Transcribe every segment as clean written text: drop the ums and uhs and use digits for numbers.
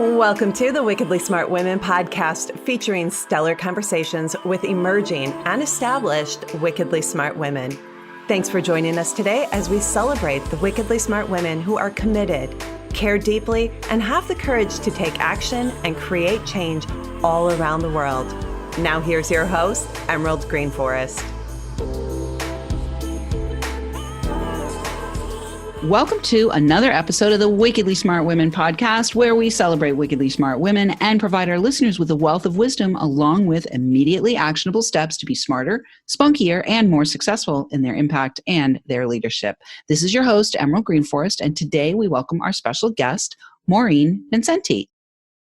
Welcome to the Wickedly Smart Women podcast, featuring stellar conversations with emerging and established wickedly smart women. Thanks for joining us today as we celebrate the wickedly smart women who are committed, care deeply, and have the courage to take action and create change all around the world. Now here's your host, Emerald Greenforest. Welcome to another episode of the Wickedly Smart Women podcast, where we celebrate wickedly smart women and provide our listeners with a wealth of wisdom along with immediately actionable steps to be smarter, spunkier, and more successful in their impact and their leadership. This is your host, Emerald Greenforest, and today we welcome our special guest, Maureen Vincenty.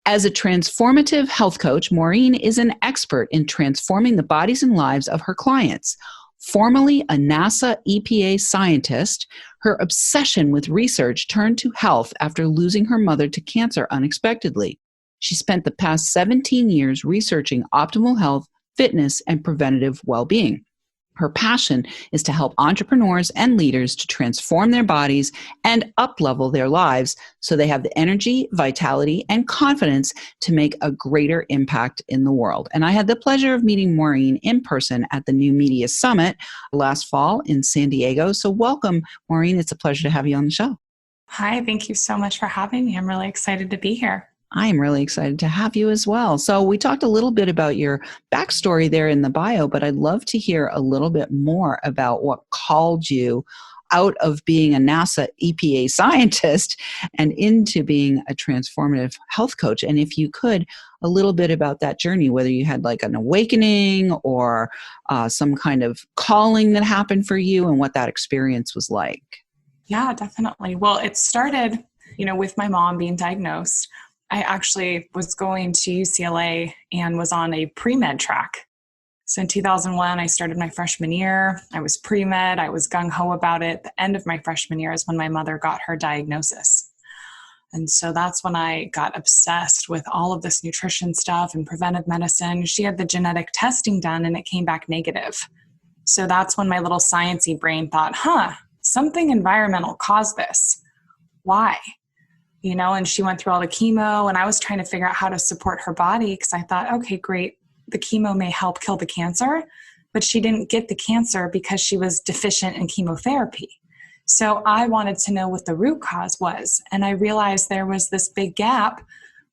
As a transformative health coach, Maureen is an expert in transforming the bodies and lives of her clients. Formerly a NASA EPA scientist, her obsession with research turned to health after losing her mother to cancer unexpectedly. She spent the past 17 years researching optimal health, fitness, and preventative well-being. Her passion is to help entrepreneurs and leaders to transform their bodies and up-level their lives so they have the energy, vitality, and confidence to make a greater impact in the world. And I had the pleasure of meeting Maureen in person at the New Media Summit last fall in San Diego. So welcome, Maureen. It's a pleasure to have you on the show. Hi, thank you so much for having me. I'm really excited to be here. I am really excited to have you as well. So we talked a little bit about your backstory there in the bio, but I'd love to hear a little bit more about what called you out of being a NASA EPA scientist and into being a transformative health coach. And if you could, a little bit about that journey, whether you had like an awakening or some kind of calling that happened for you and what that experience was like. Yeah, definitely. Well, it started, with my mom being diagnosed. I actually was going to UCLA and was on a pre-med track. So in 2001, I started my freshman year. I was pre-med. I was gung-ho about it. The end of my freshman year is when my mother got her diagnosis. And so that's when I got obsessed with all of this nutrition stuff and preventive medicine. She had the genetic testing done and it came back negative. So that's when my little sciencey brain thought, something environmental caused this. Why? And she went through all the chemo and I was trying to figure out how to support her body because I thought, okay, great. The chemo may help kill the cancer, but she didn't get the cancer because she was deficient in chemotherapy. So I wanted to know what the root cause was. And I realized there was this big gap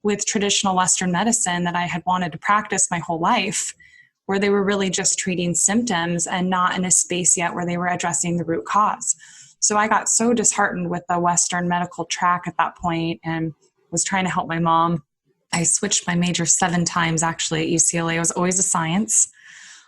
with traditional Western medicine that I had wanted to practice my whole life, where they were really just treating symptoms and not in a space yet where they were addressing the root cause. So I got so disheartened with the Western medical track at that point and was trying to help my mom. I switched my major 7 times actually at UCLA. I was always a science.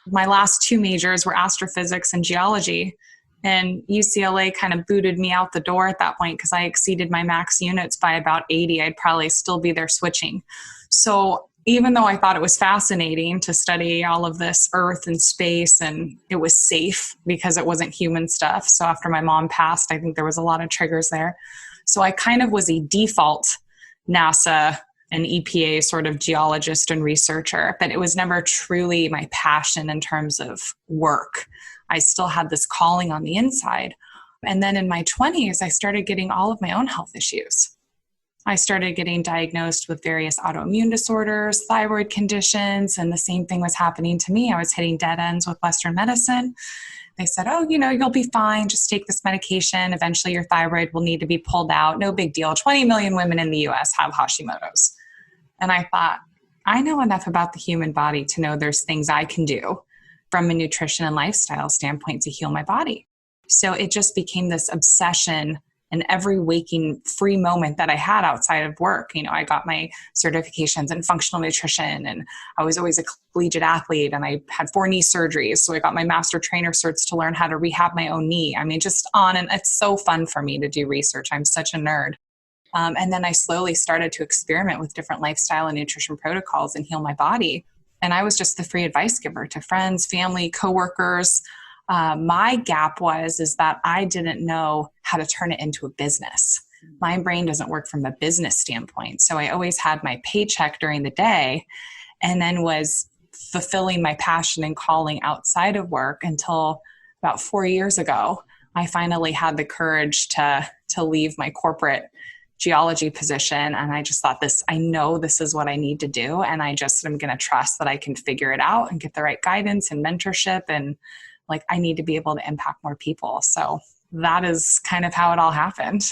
My last 2 majors were astrophysics and geology. And UCLA kind of booted me out the door at that point because I exceeded my max units by about 80. I'd probably still be there switching. So even though I thought it was fascinating to study all of this earth and space, and it was safe because it wasn't human stuff. So after my mom passed, I think there was a lot of triggers there. So I kind of was a default NASA and EPA sort of geologist and researcher, but it was never truly my passion in terms of work. I still had this calling on the inside. And then in my 20s, I started getting all of my own health issues. I started getting diagnosed with various autoimmune disorders, thyroid conditions, and the same thing was happening to me. I was hitting dead ends with Western medicine. They said, you'll be fine. Just take this medication. Eventually your thyroid will need to be pulled out. No big deal. 20 million women in the US have Hashimoto's. And I thought, I know enough about the human body to know there's things I can do from a nutrition and lifestyle standpoint to heal my body. So it just became this obsession. And every waking free moment that I had outside of work, I got my certifications in functional nutrition and I was always a collegiate athlete and I had 4 knee surgeries. So I got my master trainer certs to learn how to rehab my own knee. Just on, and it's so fun for me to do research. I'm such a nerd. And then I slowly started to experiment with different lifestyle and nutrition protocols and heal my body. And I was just the free advice giver to friends, family, coworkers. My gap is that I didn't know how to turn it into a business. My brain doesn't work from a business standpoint. So I always had my paycheck during the day and then was fulfilling my passion and calling outside of work until about 4 years ago. I finally had the courage to leave my corporate geology position. And I just thought I know this is what I need to do. And I just am going to trust that I can figure it out and get the right guidance and mentorship. And like, I need to be able to impact more people. So that is kind of how it all happened.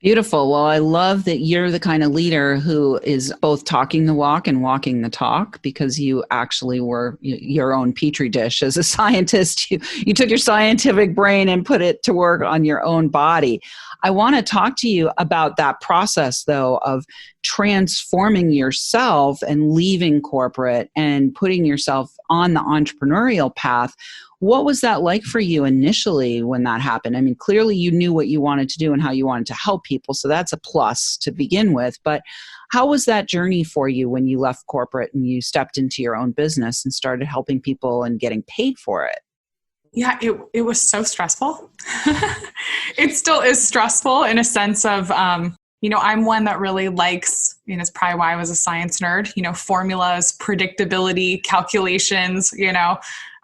Beautiful. Well, I love that you're the kind of leader who is both talking the walk and walking the talk, because you actually were your own petri dish as a scientist. You took your scientific brain and put it to work on your own body. I want to talk to you about that process, though, of transforming yourself and leaving corporate and putting yourself on the entrepreneurial path. What was that like for you initially when that happened? I mean, clearly you knew what you wanted to do and how you wanted to help people, so that's a plus to begin with. But how was that journey for you when you left corporate and you stepped into your own business and started helping people and getting paid for it? Yeah, it was so stressful. It still is stressful in a sense of, I'm one that really likes, it's probably why I was a science nerd, formulas, predictability, calculations,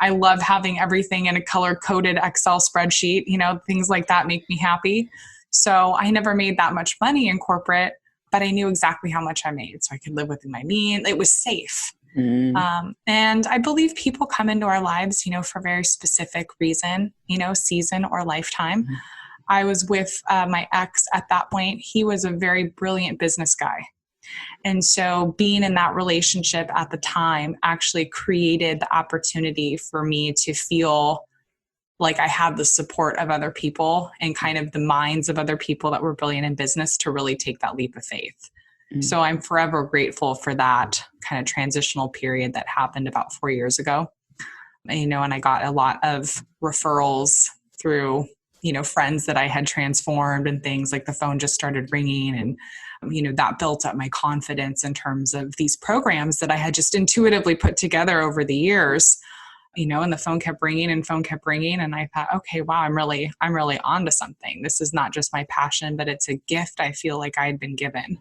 I love having everything in a color-coded Excel spreadsheet, things like that make me happy. So I never made that much money in corporate, but I knew exactly how much I made. So I could live within my means. It was safe. And I believe people come into our lives, for a very specific reason, season or lifetime. I was with my ex at that point. He was a very brilliant business guy. And so being in that relationship at the time actually created the opportunity for me to feel like I had the support of other people and kind of the minds of other people that were brilliant in business to really take that leap of faith. So I'm forever grateful for that kind of transitional period that happened about 4 years ago. And I got a lot of referrals through, friends that I had transformed and things, like the phone just started ringing, and, that built up my confidence in terms of these programs that I had just intuitively put together over the years, and the phone kept ringing and phone kept ringing. And I thought, okay, wow, I'm really onto something. This is not just my passion, but it's a gift I feel like I had been given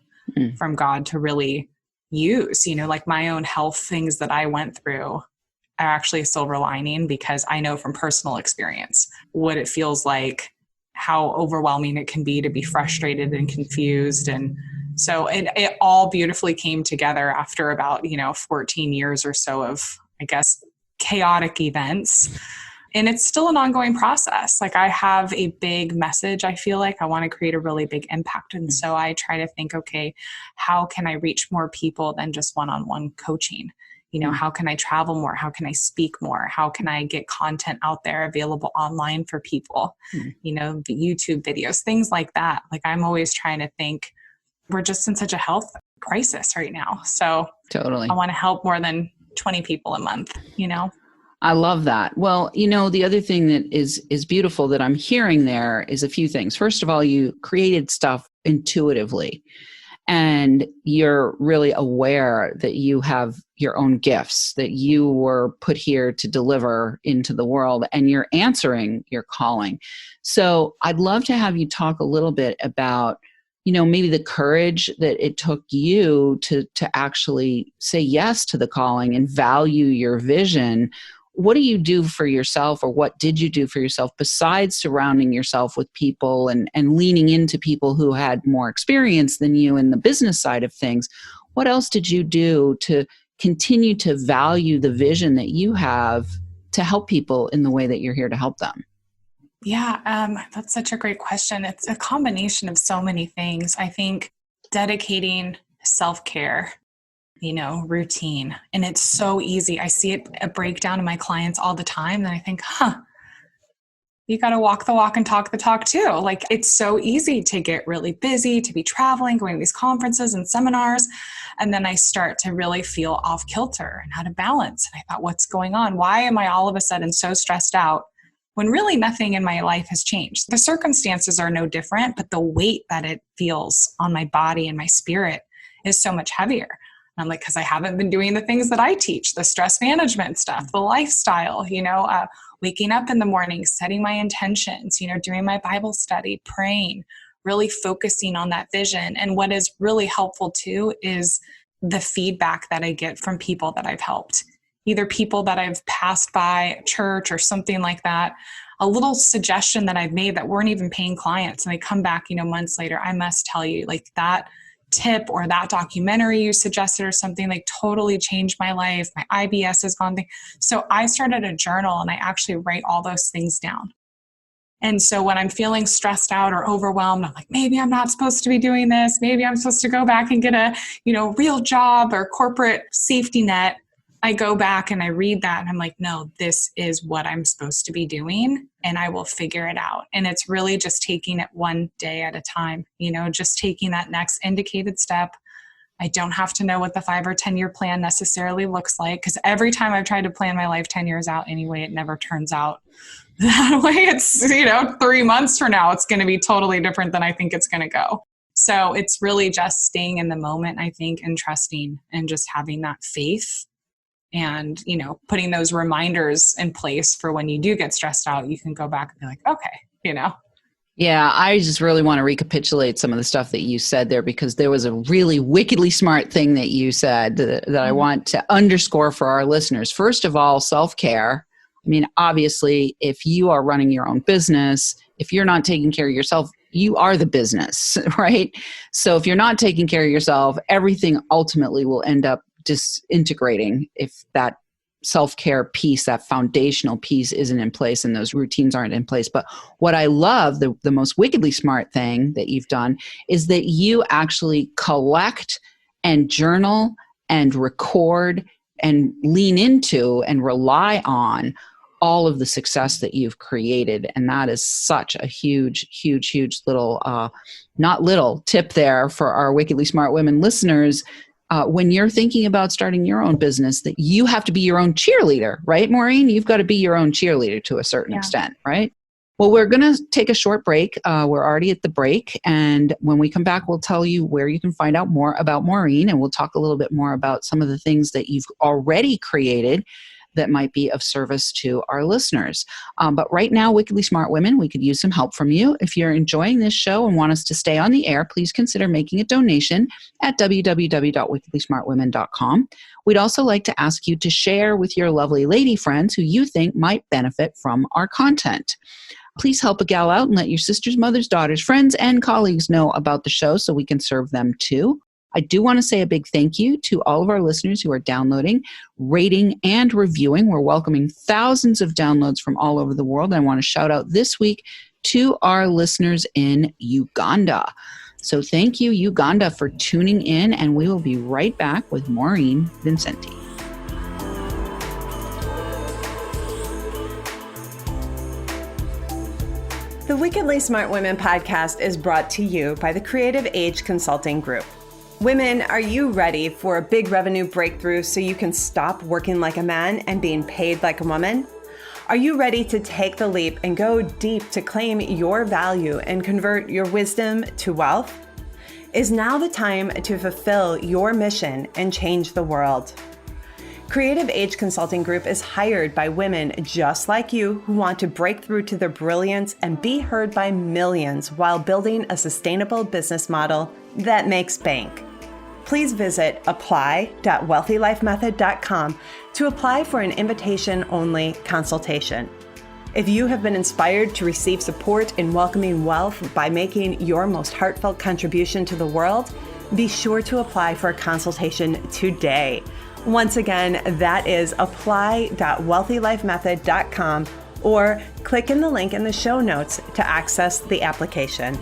from God to really use, like my own health things that I went through are actually a silver lining, because I know from personal experience what it feels like, how overwhelming it can be to be frustrated and confused. And so it all beautifully came together after about, 14 years or so of, I guess, chaotic events. And it's still an ongoing process. Like, I have a big message. I feel like I want to create a really big impact. And so I try to think, okay, how can I reach more people than just one-on-one coaching? How can I travel more? How can I speak more? How can I get content out there available online for people? The YouTube videos, things like that. Like, I'm always trying to think, we're just in such a health crisis right now. So Totally. I want to help more than 20 people a month, I love that. Well, the other thing that is beautiful that I'm hearing there is a few things. First of all, you created stuff intuitively, and you're really aware that you have your own gifts that you were put here to deliver into the world, and you're answering your calling. So I'd love to have you talk a little bit about, maybe the courage that it took you to actually say yes to the calling and value your vision. What do you do for yourself, or what did you do for yourself besides surrounding yourself with people and leaning into people who had more experience than you in the business side of things? What else did you do to continue to value the vision that you have to help people in the way that you're here to help them? Yeah, that's such a great question. It's a combination of so many things. I think dedicating self-care, routine. And it's so easy. I see it a breakdown in my clients all the time. And I think, you got to walk the walk and talk the talk too. Like, it's so easy to get really busy, to be traveling, going to these conferences and seminars. And then I start to really feel off kilter and out of balance. And I thought, what's going on? Why am I all of a sudden so stressed out when really nothing in my life has changed? The circumstances are no different, but the weight that it feels on my body and my spirit is so much heavier. I'm like, because I haven't been doing the things that I teach, the stress management stuff, the lifestyle, waking up in the morning, setting my intentions, doing my Bible study, praying, really focusing on that vision. And what is really helpful too is the feedback that I get from people that I've helped, either people that I've passed by at church or something like that. a little suggestion that I've made that weren't even paying clients, and they come back, months later. I must tell you, like, that tip or that documentary you suggested or something, like, totally changed my life. My IBS has gone. So I started a journal, and I actually write all those things down. And so when I'm feeling stressed out or overwhelmed, I'm like, maybe I'm not supposed to be doing this. Maybe I'm supposed to go back and get a, real job or corporate safety net. I go back and I read that and I'm like, no, this is what I'm supposed to be doing, and I will figure it out. And it's really just taking it one day at a time, just taking that next indicated step. I don't have to know what the 5 or 10 year plan necessarily looks like, because every time I've tried to plan my life 10 years out anyway, it never turns out that way. It's, 3 months from now, it's going to be totally different than I think it's going to go. So it's really just staying in the moment, I think, and trusting and just having that faith and, putting those reminders in place for when you do get stressed out, you can go back and be like, okay, Yeah, I just really want to recapitulate some of the stuff that you said there, because there was a really wickedly smart thing that you said that I want to underscore for our listeners. First of all, self-care. I mean, obviously, if you are running your own business, if you're not taking care of yourself, you are the business, right? So if you're not taking care of yourself, everything ultimately will end up disintegrating if that self-care piece, that foundational piece, isn't in place and those routines aren't in place. But what I love, the most wickedly smart thing that you've done is that you actually collect and journal and record and lean into and rely on all of the success that you've created. And that is such a huge, huge, huge little, not little tip there for our Wickedly Smart Women listeners. When you're thinking about starting your own business, that you have to be your own cheerleader, right, Maureen? You've got to be your own cheerleader to a certain extent, right? Well, we're going to take a short break. We're already at the break. And when we come back, we'll tell you where you can find out more about Maureen. And we'll talk a little bit more about some of the things that you've already created that might be of service to our listeners. But right now, Wickedly Smart Women, we could use some help from you. If you're enjoying this show and want us to stay on the air, please consider making a donation at www.wickedlysmartwomen.com. We'd also like to ask you to share with your lovely lady friends who you think might benefit from our content. Please help a gal out and let your sisters, mothers, daughters, friends, and colleagues know about the show so we can serve them too. I do want to say a big thank you to all of our listeners who are downloading, rating, and reviewing. We're welcoming thousands of downloads from all over the world. I want to shout out this week to our listeners in Uganda. So thank you, Uganda, for tuning in, and we will be right back with Maureen Vincenty. The Wickedly Smart Women podcast is brought to you by the Creative Age Consulting Group. Women, are you ready for a big revenue breakthrough so you can stop working like a man and being paid like a woman? Are you ready to take the leap and go deep to claim your value and convert your wisdom to wealth? Is now the time to fulfill your mission and change the world? Creative Age Consulting Group is hired by women just like you who want to break through to their brilliance and be heard by millions while building a sustainable business model that makes bank. Please visit apply.wealthylifemethod.com to apply for an invitation-only consultation. If you have been inspired to receive support in welcoming wealth by making your most heartfelt contribution to the world, be sure to apply for a consultation today. Once again, that is apply.wealthylifemethod.com, or click in the link in the show notes to access the application.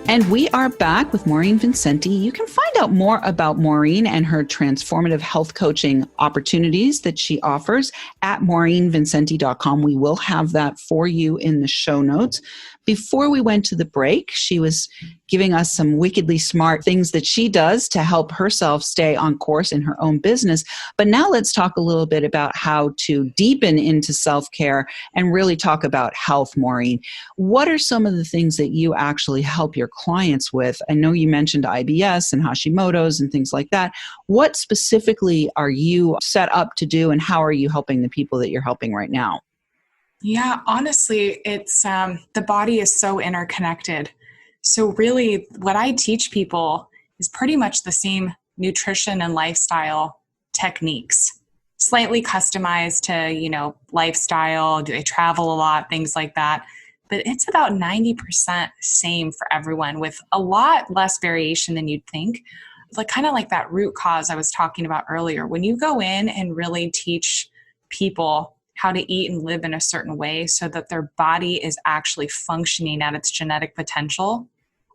And we are back with Maureen Vincenty. You can find out more about Maureen and her transformative health coaching opportunities that she offers at maureenvincenty.com. We will have that for you in the show notes. Before we went to the break, she was giving us some wickedly smart things that she does to help herself stay on course in her own business. But now let's talk a little bit about how to deepen into self-care and really talk about health, Maureen. What are some of the things that you actually help your clients with? I know you mentioned IBS and Hashimoto's and things like that. What specifically are you set up to do, and how are you helping the people that you're helping right now? Yeah, honestly, it's the body is so interconnected. So really what I teach people is pretty much the same nutrition and lifestyle techniques, slightly customized to, lifestyle. Do they travel a lot? Things like that. But it's about 90% same for everyone with a lot less variation than you'd think. Like kind of like that root cause I was talking about earlier. When you go in and really teach people how to eat and live in a certain way so that their body is actually functioning at its genetic potential,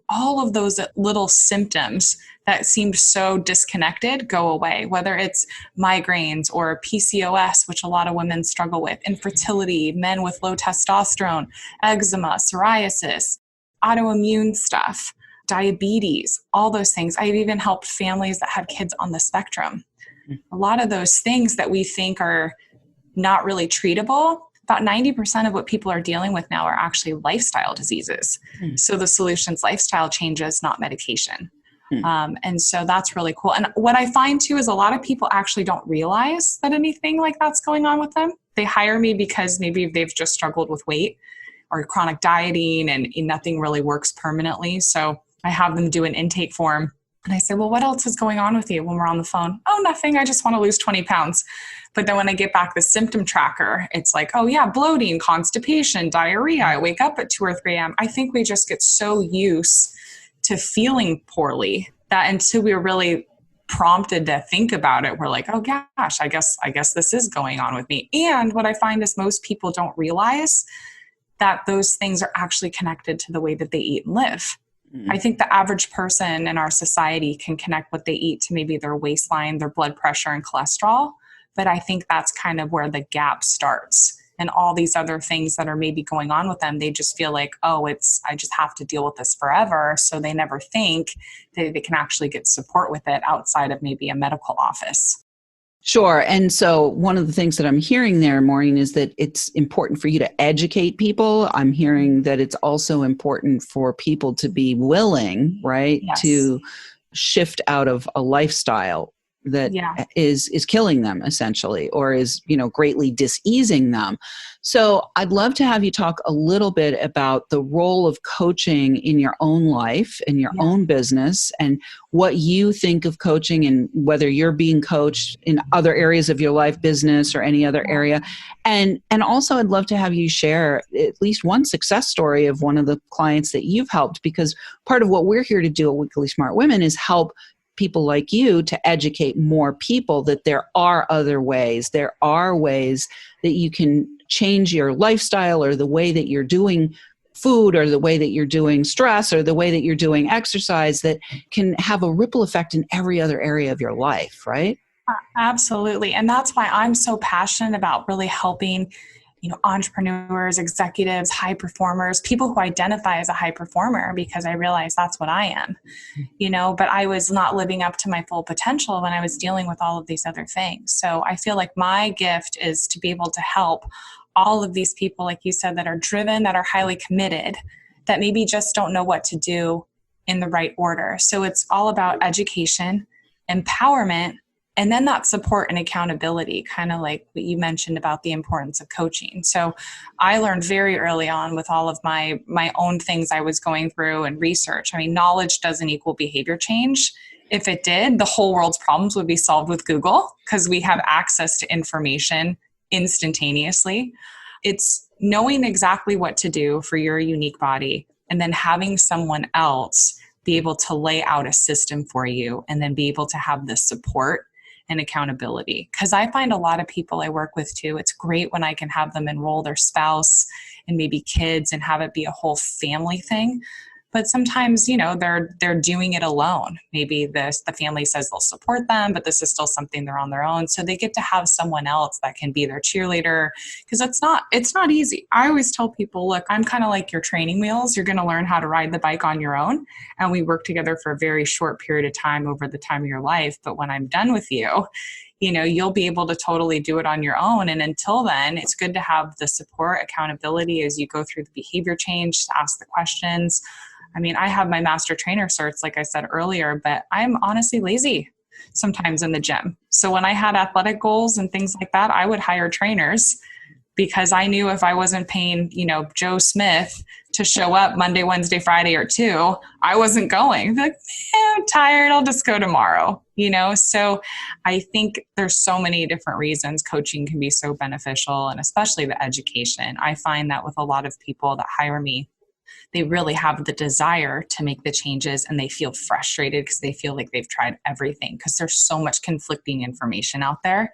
all of those little symptoms that seemed so disconnected go away, whether it's migraines or PCOS, which a lot of women struggle with, infertility, men with low testosterone, eczema, psoriasis, autoimmune stuff, diabetes, all those things. I've even helped families that had kids on the spectrum. A lot of those things that we think are not really treatable, about 90% of what people are dealing with now are actually lifestyle diseases. So the solution's lifestyle changes, not medication. And so that's really cool. And what I find too is a lot of people actually don't realize that anything like that's going on with them. They hire me because maybe they've just struggled with weight or chronic dieting and nothing really works permanently. So I have them do an intake form. And I say, well, what else is going on with you when we're on the phone? Oh, nothing. I just want to lose 20 pounds. But then when I get back the symptom tracker, it's like, oh yeah, bloating, constipation, diarrhea. I wake up at 2 or 3 a.m. I think we just get so used to feeling poorly that until we're really prompted to think about it, we're like, oh gosh, I guess this is going on with me. And what I find is most people don't realize that those things are actually connected to the way that they eat and live. I think the average person in our society can connect what they eat to maybe their waistline, their blood pressure, and cholesterol. But I think that's kind of where the gap starts. And all these other things that are maybe going on with them, they just feel like, oh, I just have to deal with this forever. So they never think that they can actually get support with it outside of maybe a medical office. Sure. And so one of the things that I'm hearing there, Maureen, is that it's important for you to educate people. I'm hearing that it's also important for people to be willing, right, Yes. to shift out of a lifestyle that is killing them essentially, or is, greatly diseasing them. So I'd love to have you talk a little bit about the role of coaching in your own life, in your own business, and what you think of coaching and whether you're being coached in other areas of your life, business, or any other area. And also I'd love to have you share at least one success story of one of the clients that you've helped, because part of what we're here to do at Wickedly Smart Women is help people like you to educate more people that there are other ways. There are ways that you can change your lifestyle or the way that you're doing food or the way that you're doing stress or the way that you're doing exercise that can have a ripple effect in every other area of your life, right? Absolutely. And that's why I'm so passionate about really helping entrepreneurs, executives, high performers, people who identify as a high performer, because I realize that's what I am, but I was not living up to my full potential when I was dealing with all of these other things. So I feel like my gift is to be able to help all of these people, like you said, that are driven, that are highly committed, that maybe just don't know what to do in the right order. So it's all about education, empowerment, and then that support and accountability, kind of like what you mentioned about the importance of coaching. So I learned very early on with all of my own things I was going through and research. I mean, knowledge doesn't equal behavior change. If it did, the whole world's problems would be solved with Google because we have access to information instantaneously. It's knowing exactly what to do for your unique body and then having someone else be able to lay out a system for you and then be able to have the support and accountability. Because I find a lot of people I work with too, it's great when I can have them enroll their spouse and maybe kids and have it be a whole family thing. But sometimes, they're doing it alone. Maybe the family says they'll support them, but this is still something they're on their own. So they get to have someone else that can be their cheerleader, because it's not easy. I always tell people, look, I'm kind of like your training wheels. You're going to learn how to ride the bike on your own. And we work together for a very short period of time over the time of your life. But when I'm done with you, you'll be able to totally do it on your own. And until then, it's good to have the support, accountability as you go through the behavior change, to ask the questions. I mean, I have my master trainer certs, like I said earlier, but I'm honestly lazy sometimes in the gym. So when I had athletic goals and things like that, I would hire trainers because I knew if I wasn't paying, Joe Smith to show up Monday, Wednesday, Friday, or 2, I wasn't going. Like, I'm tired. I'll just go tomorrow. So I think there's so many different reasons coaching can be so beneficial, and especially the education. I find that with a lot of people that hire me, they really have the desire to make the changes, and they feel frustrated because they feel like they've tried everything because there's so much conflicting information out there,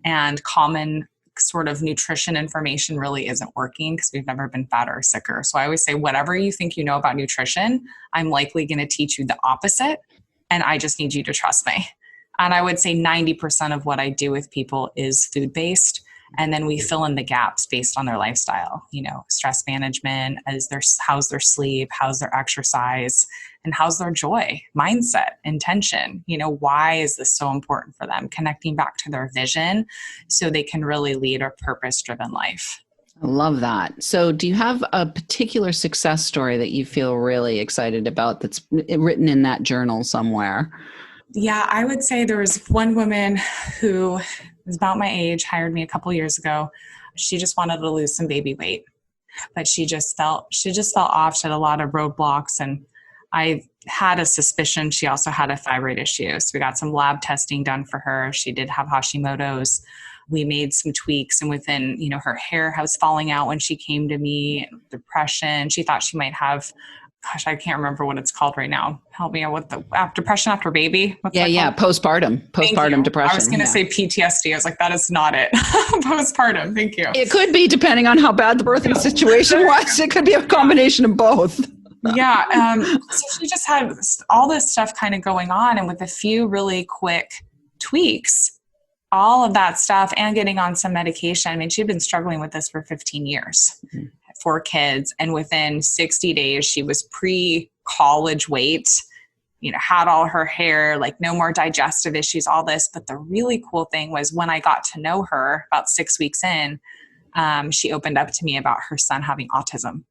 and common sort of nutrition information really isn't working because we've never been fatter or sicker. So I always say, whatever you think you know about nutrition, I'm likely going to teach you the opposite. And I just need you to trust me. And I would say 90% of what I do with people is food-based. And then we fill in the gaps based on their lifestyle, stress management, how's their sleep, how's their exercise, and how's their joy, mindset, intention. Why is this so important for them? Connecting back to their vision so they can really lead a purpose-driven life. I love that. So do you have a particular success story that you feel really excited about that's written in that journal somewhere? Yeah, I would say there was one woman who was about my age, hired me a couple years ago. She just wanted to lose some baby weight, but she just felt off. She had a lot of roadblocks, and I had a suspicion she also had a thyroid issue. So we got some lab testing done for her. She did have Hashimoto's. We made some tweaks, and within, her hair was falling out when she came to me, depression. She thought she might have, I can't remember what it's called right now. Help me out with depression after baby. What's that called? Postpartum depression. I was going to say PTSD. I was like, that is not it. Postpartum. Thank you. It could be, depending on how bad the birthing situation was. It could be a combination of both. Yeah. So she just had all this stuff kind of going on, and with a few really quick tweaks, all of that stuff, and getting on some medication. I mean, she'd been struggling with this for 15 years, 4 kids. And within 60 days, she was pre-college weight, had all her hair, like no more digestive issues, all this. But the really cool thing was when I got to know her about 6 weeks in, she opened up to me about her son having autism.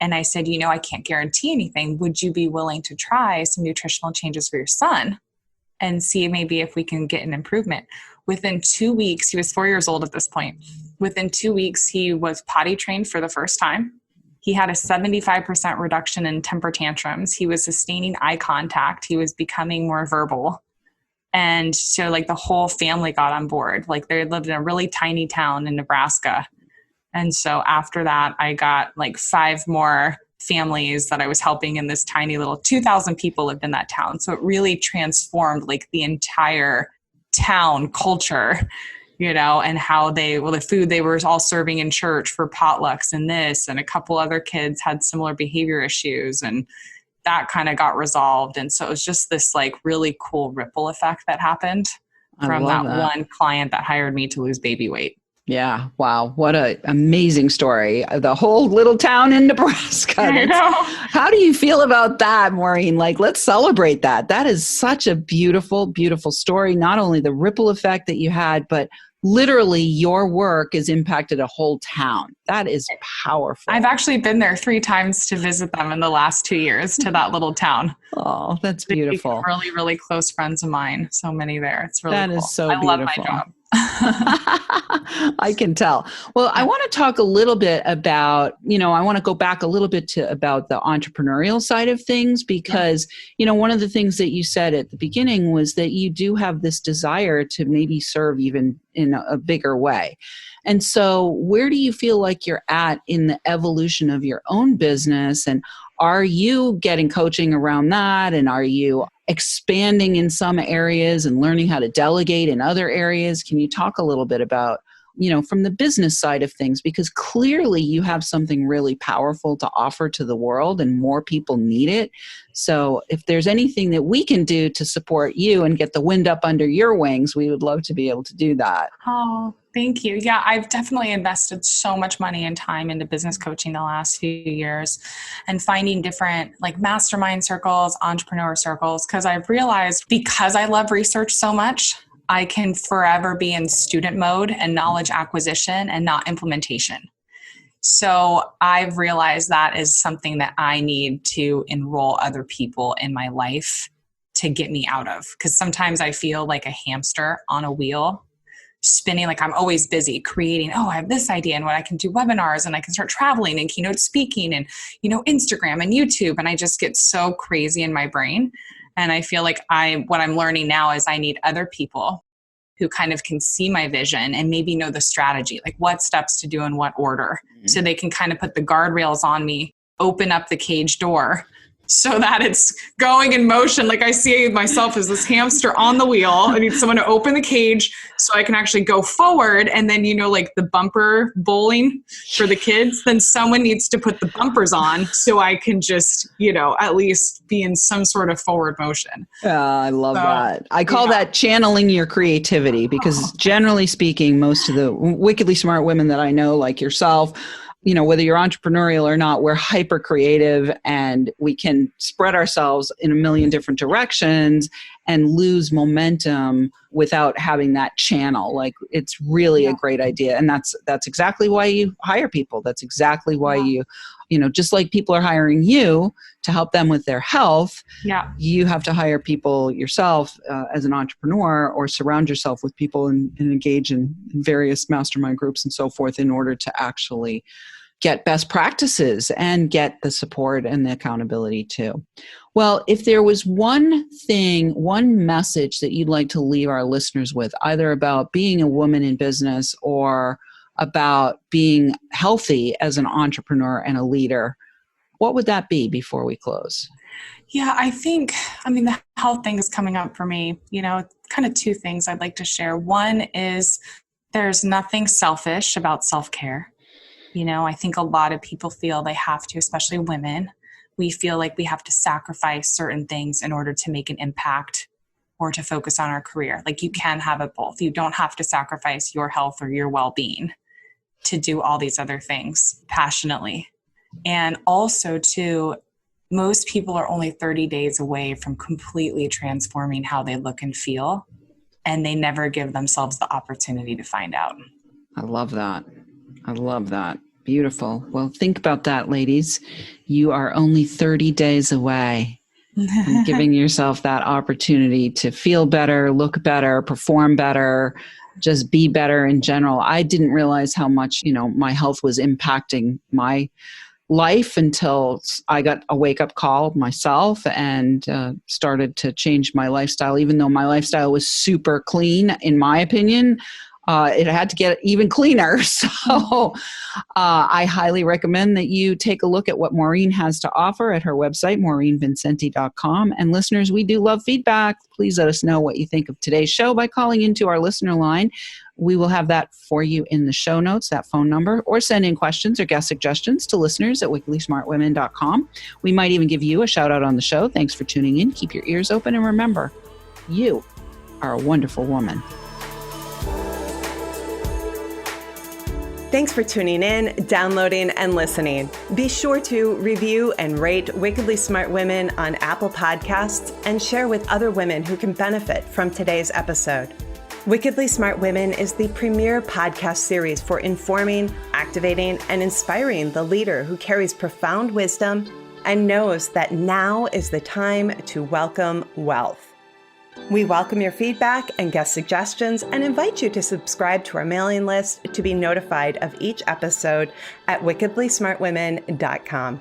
And I said, I can't guarantee anything. Would you be willing to try some nutritional changes for your son and see maybe if we can get an improvement? Within 2 weeks, he was 4 years old at this point. Within 2 weeks, he was potty trained for the first time. He had a 75% reduction in temper tantrums. He was sustaining eye contact. He was becoming more verbal. And so the whole family got on board. They lived in a really tiny town in Nebraska. And so after that, I got 5 more families that I was helping in this tiny little 2,000 people lived in that town. So it really transformed the entire town culture, and how the food they were all serving in church for potlucks and this, and a couple other kids had similar behavior issues, and that kind of got resolved. And so it was just this really cool ripple effect that happened from that one client that hired me to lose baby weight. Yeah. Wow. What an amazing story. The whole little town in Nebraska. I know. How do you feel about that, Maureen? Let's celebrate that. That is such a beautiful, beautiful story. Not only the ripple effect that you had, but literally your work has impacted a whole town. That is powerful. I've actually been there 3 times to visit them in the last 2 years to that little town. Oh, that's beautiful. Really, really close friends of mine. So many there. It's really cool. That is so beautiful. I love my job. I can tell. Well, I want to talk a little bit about, I want to go back a little bit about the entrepreneurial side of things, because, one of the things that you said at the beginning was that you do have this desire to maybe serve even in a bigger way. And so where do you feel like you're at in the evolution of your own business? And are you getting coaching around that? And are you expanding in some areas and learning how to delegate in other areas? Can you talk a little bit about, from the business side of things? Because clearly you have something really powerful to offer to the world and more people need it. So if there's anything that we can do to support you and get the wind up under your wings, we would love to be able to do that. Oh, thank you. Yeah, I've definitely invested so much money and time into business coaching the last few years and finding different mastermind circles, entrepreneur circles, because I've realized because I love research so much, I can forever be in student mode and knowledge acquisition and not implementation. So I've realized that is something that I need to enroll other people in my life to get me out of. Because sometimes I feel like a hamster on a wheel. spinning, like I'm always busy creating, oh, I have this idea and what I can do webinars and I can start traveling and keynote speaking and, Instagram and YouTube. And I just get so crazy in my brain. And I feel like what I'm learning now is I need other people who kind of can see my vision and maybe know the strategy, like what steps to do in what order, so they can kind of put the guardrails on me, open up the cage door so that it's going in motion. Like I see myself as this hamster on the wheel. I need someone to open the cage so I can actually go forward. And then, like the bumper bowling for the kids, then someone needs to put the bumpers on so I can just, at least be in some sort of forward motion. I love that. I call that channeling your creativity, because generally speaking, most of the wickedly smart women that I know, like yourself, whether you're entrepreneurial or not, we're hyper creative and we can spread ourselves in a million different directions and lose momentum without having that channel. Like it's really a great idea. And that's exactly why you hire people. That's exactly why you just like people are hiring you to help them with their health. Yeah. You have to hire people yourself as an entrepreneur, or surround yourself with people and engage in various mastermind groups and so forth in order to actually get best practices and get the support and the accountability too. Well, if there was one message that you'd like to leave our listeners with, either about being a woman in business or about being healthy as an entrepreneur and a leader, what would that be before we close? Yeah, the health thing is coming up for me. Kind of two things I'd like to share. One is there's nothing selfish about self-care. I think a lot of people feel they have to, especially women. We feel like we have to sacrifice certain things in order to make an impact or to focus on our career. Like you can have it both. You don't have to sacrifice your health or your well-being to do all these other things passionately. And also too, most people are only 30 days away from completely transforming how they look and feel, and they never give themselves the opportunity to find out. I love that. Beautiful. Well, think about that, ladies. You are only 30 days away from giving yourself that opportunity to feel better, look better, perform better, just be better in general. I didn't realize how much, my health was impacting my life until I got a wake-up call myself and started to change my lifestyle. Even though my lifestyle was super clean, in my opinion, it had to get even cleaner. So I highly recommend that you take a look at what Maureen has to offer at her website, MaureenVincenty.com. And listeners, we do love feedback. Please let us know what you think of today's show by calling into our listener line. We will have that for you in the show notes, that phone number, or send in questions or guest suggestions to listeners at wickedlysmartwomen.com. We might even give you a shout out on the show. Thanks for tuning in. Keep your ears open, and remember, you are a wonderful woman. Thanks for tuning in, downloading, and listening. Be sure to review and rate Wickedly Smart Women on Apple Podcasts and share with other women who can benefit from today's episode. Wickedly Smart Women is the premier podcast series for informing, activating, and inspiring the leader who carries profound wisdom and knows that now is the time to welcome wealth. We welcome your feedback and guest suggestions and invite you to subscribe to our mailing list to be notified of each episode at wickedlysmartwomen.com.